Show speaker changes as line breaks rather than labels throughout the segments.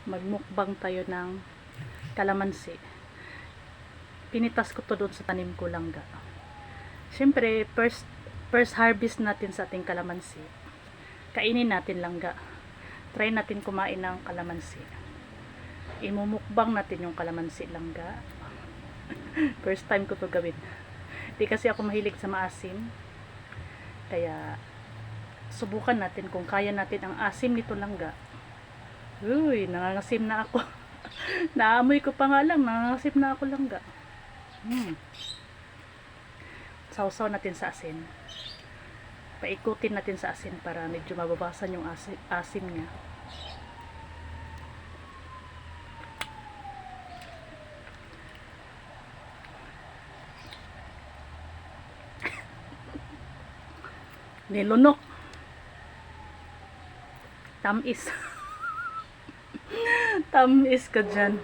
Magmukbang tayo ng kalamansi. Pinitas ko to doon sa tanim ko langga. Siyempre, first harvest natin sa ating kalamansi. Kainin natin langga. Try natin kumain ng kalamansi. Imumukbang natin yung kalamansi langga. First time ko to gawin. Di kasi ako mahilig sa maasim. Kaya subukan natin kung kaya natin ang asim nito langga. Uy, nangangasim na ako. Naamoy ko pa nga lang, nangangasim na ako langga. Sausaw natin sa asin. Paikutin natin sa asin para medyo mababasan yung asim niya. Nilunok. Tamis. Tamis ka dyan.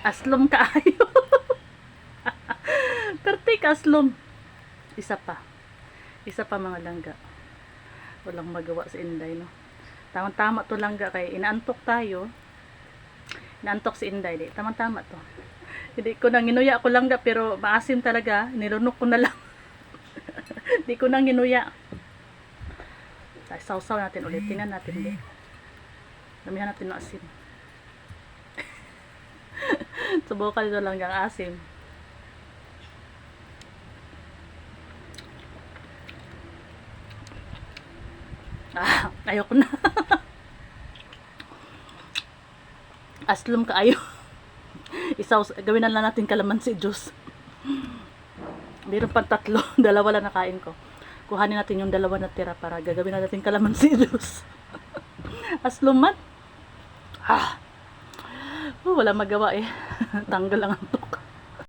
Aslom ka ayo. Pertik aslom. Isa pa mga langga. Walang magawa sa Inday, no? Tama to langga, kay inaantok tayo. Inaantok si Inday, di. Tama to. Hindi ko nang ginuya ko langga, pero maasim talaga. Nilunok ko na lang. Hindi ko nang ginuya. Sausaw natin ulit. Tingnan natin, di. Damihan natin ng asin. Subukan nito lang ang asim. Ayoko na. Aslom ka ayo. Gawin na lang natin kalamansi juice. Meron pang 3. 2 lang nakain ko. Kuhanin natin yung 2 na tira para gagawin na natin kalamansi juice. Asluman. Wala magawa eh. Tanggal lang ang